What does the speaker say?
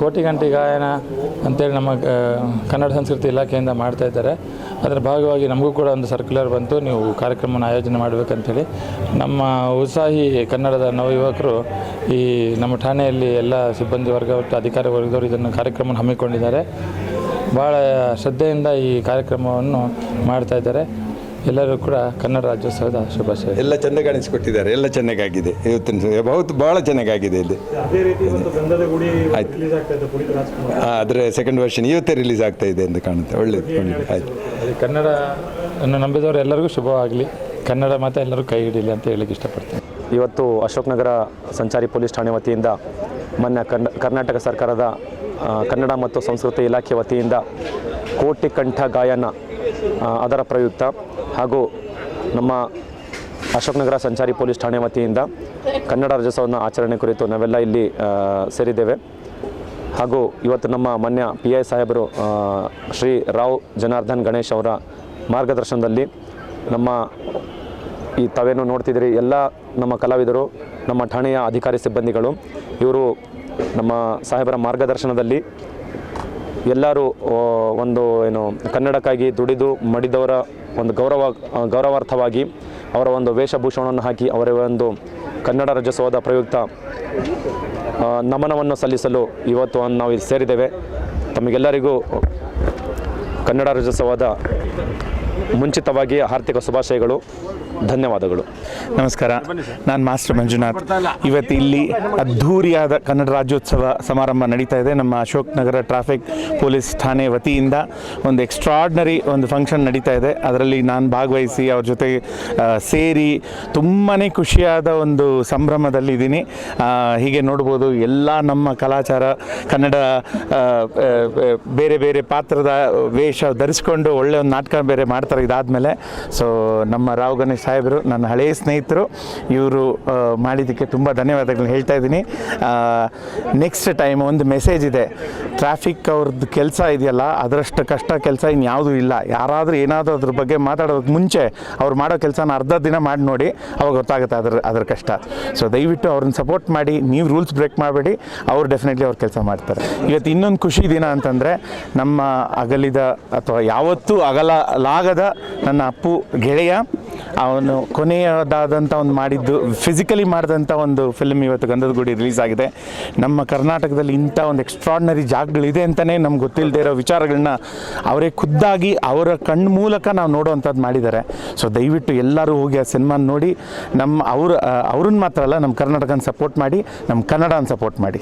ಕೋಟಿಗಂಟಿ ಗಾಯನ ಅಂತೇಳಿ ನಮ್ಮ ಕನ್ನಡ ಸಂಸ್ಕೃತಿ ಇಲಾಖೆಯಿಂದ ಮಾಡ್ತಾ ಇದ್ದಾರೆ. ಅದರ ಭಾಗವಾಗಿ ನಮಗೂ ಕೂಡ ಒಂದು ಸರ್ಕ್ಯುಲರ್ ಬಂತು, ನೀವು ಕಾರ್ಯಕ್ರಮವನ್ನು ಆಯೋಜನೆ ಮಾಡಬೇಕಂತೇಳಿ. ನಮ್ಮ ಉತ್ಸಾಹಿ ಕನ್ನಡದ ನವಯುವಕರು ಈ ನಮ್ಮ ಠಾಣೆಯಲ್ಲಿ ಎಲ್ಲ ಸಿಬ್ಬಂದಿ ವರ್ಗ ಮತ್ತು ಅಧಿಕಾರಿ ವರ್ಗದವರು ಇದನ್ನು ಕಾರ್ಯಕ್ರಮವನ್ನು ಹಮ್ಮಿಕೊಂಡಿದ್ದಾರೆ. ಭಾಳ ಶ್ರದ್ಧೆಯಿಂದ ಈ ಕಾರ್ಯಕ್ರಮವನ್ನು ಮಾಡ್ತಾ ಇದ್ದಾರೆ. ಎಲ್ಲರೂ ಕೂಡ ಕನ್ನಡ ರಾಜ್ಯೋತ್ಸವದ ಶುಭಾಶಯ. ಎಲ್ಲ ಚೆಂದ ಕಾಣಿಸಿಕೊಟ್ಟಿದ್ದಾರೆ, ಎಲ್ಲ ಚೆನ್ನಾಗಾಗಿದೆ. ಇವತ್ತಿನ ಭಾಳ ಚೆನ್ನಾಗಾಗಿದೆ ಇಲ್ಲಿ. ಅದರ ಸೆಕೆಂಡ್ ವರ್ಷನ್ ಇವತ್ತೇ ರಿಲೀಸ್ ಆಗ್ತಾ ಇದೆ ಅಂತ ಕಾಣುತ್ತೆ. ಒಳ್ಳೆಯದು. ಆಯಿತು. ಕನ್ನಡವನ್ನು ನಂಬಿದವರು ಎಲ್ಲರಿಗೂ ಶುಭವಾಗಲಿ, ಕನ್ನಡ ಮಾತ್ರ ಎಲ್ಲರೂ ಕೈ ಹಿಡೀಲಿ ಅಂತ ಹೇಳಲಿಕ್ಕೆ ಇಷ್ಟಪಡ್ತೀನಿ. ಇವತ್ತು ಅಶೋಕನಗರ ಸಂಚಾರಿ ಪೊಲೀಸ್ ಠಾಣೆ ವತಿಯಿಂದ ಮೊನ್ನೆ ಕರ್ನಾಟಕ ಸರ್ಕಾರದ ಕನ್ನಡ ಮತ್ತು ಸಂಸ್ಕೃತಿ ಇಲಾಖೆ ವತಿಯಿಂದ ಕೋಟಿ ಕಂಠ ಗಾಯನ ಅದರ ಪ್ರಯುಕ್ತ ಹಾಗೂ ನಮ್ಮ ಅಶೋಕನಗರ ಸಂಚಾರಿ ಪೊಲೀಸ್ ಠಾಣೆ ವತಿಯಿಂದ ಕನ್ನಡ ರಾಜ್ಯೋತ್ಸವದ ಆಚರಣೆ ಕುರಿತು ನಾವೆಲ್ಲ ಇಲ್ಲಿ ಸೇರಿದ್ದೇವೆ. ಹಾಗೂ ಇವತ್ತು ನಮ್ಮ ಮಾನ್ಯ PI ಸಾಹೇಬರು ಶ್ರೀ ರಾವ್ ಜನಾರ್ದನ್ ಗಣೇಶ್ ಅವರ ಮಾರ್ಗದರ್ಶನದಲ್ಲಿ ನಮ್ಮ ತಾವೇನು ನೋಡ್ತಿದ್ದೀರಿ ಎಲ್ಲ ನಮ್ಮ ಕಲಾವಿದರು, ನಮ್ಮ ಠಾಣೆಯ ಅಧಿಕಾರಿ ಸಿಬ್ಬಂದಿಗಳು, ಇವರು ನಮ್ಮ ಸಾಹೇಬರ ಮಾರ್ಗದರ್ಶನದಲ್ಲಿ ಎಲ್ಲರೂ ಒಂದು ಕನ್ನಡಕ್ಕಾಗಿ ದುಡಿದು ಮಡಿದವರ ಒಂದು ಗೌರವಾರ್ಥವಾಗಿ ಅವರ ಒಂದು ವೇಷಭೂಷಣವನ್ನು ಹಾಕಿ ಅವರ ಒಂದು ಕನ್ನಡ ರಾಜ್ಯೋತ್ಸವದ ಪ್ರಯುಕ್ತ ನಮನವನ್ನು ಸಲ್ಲಿಸಲು ಇವತ್ತು ನಾವು ಇಲ್ಲಿ ಸೇರಿದ್ದೇವೆ. ತಮಗೆಲ್ಲರಿಗೂ ಕನ್ನಡ ರಾಜ್ಯೋತ್ಸವದ ಮುಂಚಿತವಾಗಿ ಆರ್ಥಿಕ ಶುಭಾಶಯಗಳು, ಧನ್ಯವಾದಗಳು. ನಮಸ್ಕಾರ, ನಾನು ಮಾಸ್ಟರ್ ಮಂಜುನಾಥ್. ಇವತ್ತು ಇಲ್ಲಿ ಅದ್ಧೂರಿಯಾದ ಕನ್ನಡ ರಾಜ್ಯೋತ್ಸವ ಸಮಾರಂಭ ನಡೀತಾ ಇದೆ. ನಮ್ಮ ಅಶೋಕ್ ನಗರ ಟ್ರಾಫಿಕ್ ಪೊಲೀಸ್ ಠಾಣೆ ವತಿಯಿಂದ ಒಂದು ಎಕ್ಸ್ಟ್ರಾರ್ಡ್ನರಿ ಒಂದು ಫಂಕ್ಷನ್ ನಡೀತಾ ಇದೆ. ಅದರಲ್ಲಿ ನಾನು ಭಾಗವಹಿಸಿ ಅವ್ರ ಜೊತೆ ಸೇರಿ ತುಂಬಾ ಖುಷಿಯಾದ ಒಂದು ಸಂಭ್ರಮದಲ್ಲಿದ್ದೀನಿ. ಹೀಗೆ ನೋಡ್ಬೋದು ಎಲ್ಲ ನಮ್ಮ ಕಲಾಚಾರ ಕನ್ನಡ ಬೇರೆ ಬೇರೆ ಪಾತ್ರದ ವೇಷ ಧರಿಸ್ಕೊಂಡು ಒಳ್ಳೆಯ ಒಂದು ನಾಟಕ ಬೇರೆ ಮಾಡ್ತಾರೆ ಇದಾದಮೇಲೆ. ಸೊ ನಮ್ಮ ರಾವ್ ಗಣೇಶ್ ಸಾಹೇಬರು ನನ್ನ ಹಳೆಯ ಸ್ನೇಹಿತರು, ಇವರು ಮಾಡಿದ್ದಕ್ಕೆ ತುಂಬ ಧನ್ಯವಾದಗಳನ್ನ ಹೇಳ್ತಾ ಇದ್ದೀನಿ. ನೆಕ್ಸ್ಟ್ ಟೈಮ್ ಒಂದು ಮೆಸೇಜ್ ಇದೆ, ಟ್ರಾಫಿಕ್ ಅವ್ರದ್ದು ಕೆಲಸ ಇದೆಯಲ್ಲ ಅದರಷ್ಟು ಕಷ್ಟ ಕೆಲಸ ಇನ್ಯಾವುದೂ ಇಲ್ಲ. ಯಾರಾದರೂ ಏನಾದರೂ ಅದ್ರ ಬಗ್ಗೆ ಮಾತಾಡೋದಕ್ಕೆ ಮುಂಚೆ ಅವ್ರು ಮಾಡೋ ಕೆಲಸನ ಅರ್ಧ ದಿನ ಮಾಡಿ ನೋಡಿ, ಅವಾಗ ಗೊತ್ತಾಗುತ್ತೆ ಅದ್ರ ಕಷ್ಟ. ಸೊ ದಯವಿಟ್ಟು ಅವ್ರನ್ನ ಸಪೋರ್ಟ್ ಮಾಡಿ, ನೀವು ರೂಲ್ಸ್ ಬ್ರೇಕ್ ಮಾಡಬೇಡಿ, ಅವ್ರು ಡೆಫಿನೆಟ್ಲಿ ಅವ್ರು ಕೆಲಸ ಮಾಡ್ತಾರೆ. ಇವತ್ತು ಇನ್ನೊಂದು ಖುಷಿ ದಿನ ಅಂತಂದರೆ, ನಮ್ಮ ಅಗಲಿದ ಅಥವಾ ಯಾವತ್ತೂ ಅಗಲಾಗದ ನನ್ನ ಅಪ್ಪು ಗೆಳೆಯ ಅವನು ಕೊನೆಯದಾದಂಥ ಒಂದು ಮಾಡಿದ್ದು ಫಿಸಿಕಲಿ ಮಾಡಿದಂಥ ಒಂದು ಫಿಲ್ಮ್ ಇವತ್ತು ಗಂಧದ ಗುಡಿ ರಿಲೀಸ್ ಆಗಿದೆ. ನಮ್ಮ ಕರ್ನಾಟಕದಲ್ಲಿ ಇಂಥ ಒಂದು ಎಕ್ಸ್ಟ್ರಾರ್ಡ್ನರಿ ಜಾಗಗಳಿದೆ ಅಂತಲೇ ನಮ್ಗೆ ಗೊತ್ತಿಲ್ಲದೆ ಇರೋ ವಿಚಾರಗಳನ್ನ ಅವರೇ ಖುದ್ದಾಗಿ ಅವರ ಕಣ್ಣು ಮೂಲಕ ನಾವು ನೋಡೋವಂಥದ್ದು ಮಾಡಿದ್ದಾರೆ. ಸೊ ದಯವಿಟ್ಟು ಎಲ್ಲರೂ ಹೋಗಿ ಆ ಸಿನಿಮಾನ ನೋಡಿ ಅವ್ರನ್ನ ಮಾತ್ರ ಅಲ್ಲ, ನಮ್ಮ ಕರ್ನಾಟಕನ ಸಪೋರ್ಟ್ ಮಾಡಿ, ನಮ್ಮ ಕನ್ನಡನ ಸಪೋರ್ಟ್ ಮಾಡಿ.